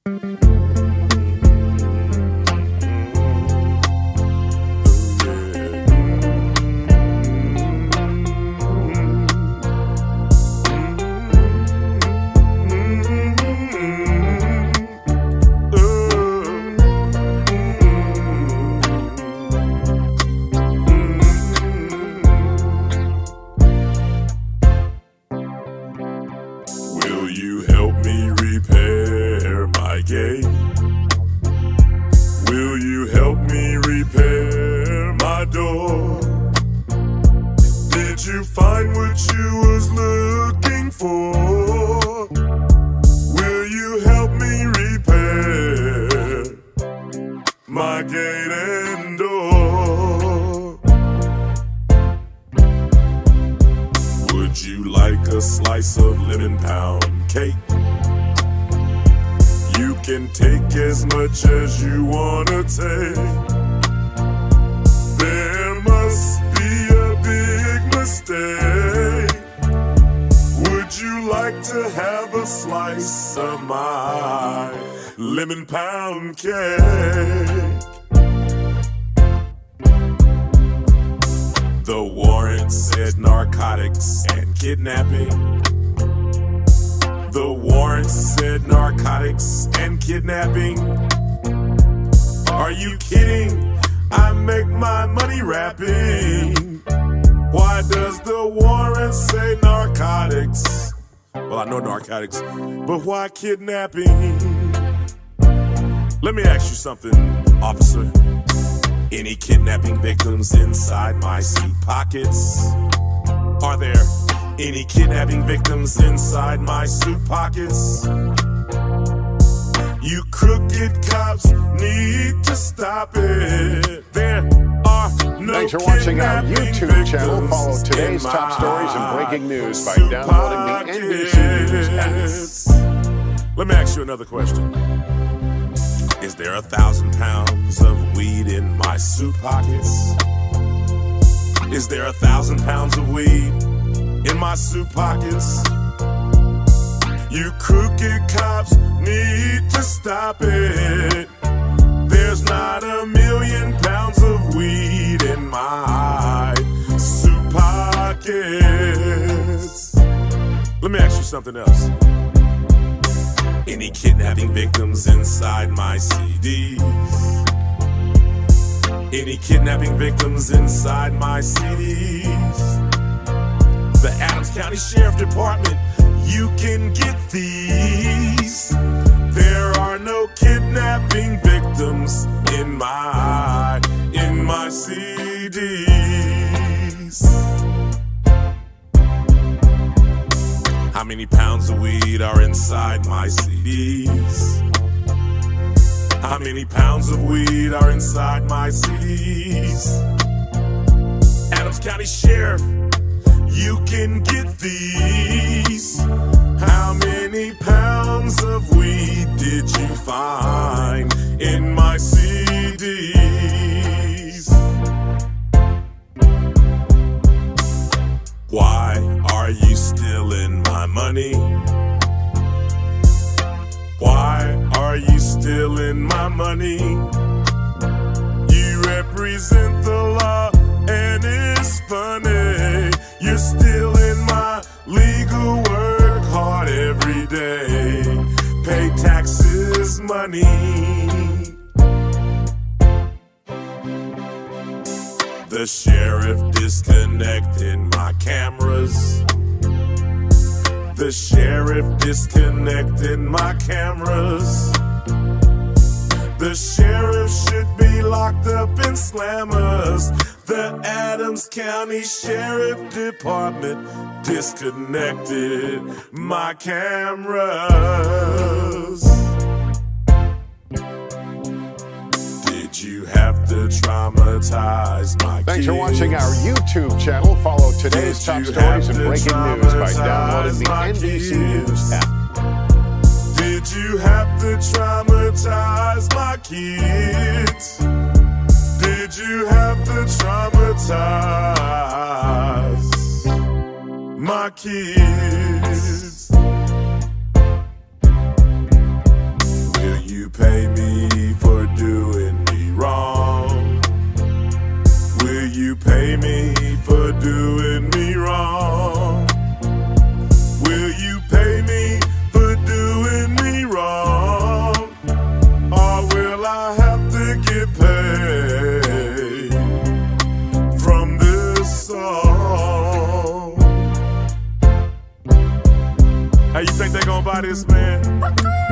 Will you help me repair my gate? Will you help me repair my door? Did you find what you was looking for? Will you help me repair my gate and door? Would you like a slice of lemon pound cake? You can take as much as you wanna take. There must be a big mistake. Would you like to have a slice of my lemon pound cake? The warrant said narcotics and kidnapping. The warrant said narcotics and kidnapping. Are you kidding? I make my money rapping. Why does the warrant say narcotics? Well, I know narcotics, but why kidnapping? Let me ask you something, officer. Any kidnapping victims inside my suit pockets? Are there any kidnapping victims inside my suit pockets? You crooked cops need to stop it. There are no Thanks for watching our YouTube channel. Follow today's top stories and breaking news by downloading the NBC News app. Let me ask you another question. Is there 1,000 pounds of weed in my suit pockets? Is there 1,000 pounds of weed in my suit pockets? You crooked cops need to stop it. There's not 1,000,000 pounds of weed in my suit pockets. Let me ask you something else. Any kidnapping victims inside my CDs? Any kidnapping victims inside my CDs? The Adams County Sheriff Department, you can get these. There are no kidnapping victims in my CDs. How many pounds of weed are inside my CDs? How many pounds of weed are inside my CDs? Adams County Sheriff, you can get these. How many pounds of weed did you find in my CDs? Why are you stealing my money? Why are you stealing my money? You represent the law and it's funny. You're stealing my legal work hard every day. Pay taxes, money. The sheriff disconnected my cameras. The sheriff disconnected my cameras. The sheriff should be locked up in slammers. The Adams County Sheriff Department disconnected my cameras. Did you have to traumatize my kids? Thanks for watching our YouTube channel. Follow today's top stories and breaking news by downloading the NBC News app. Did you have to traumatize my kids? Did you have to traumatize my kids? Will you pay me for doing me wrong? Will you pay me for doing me wrong? Or will I have to get paid from this song? How you think they gonna buy this, man?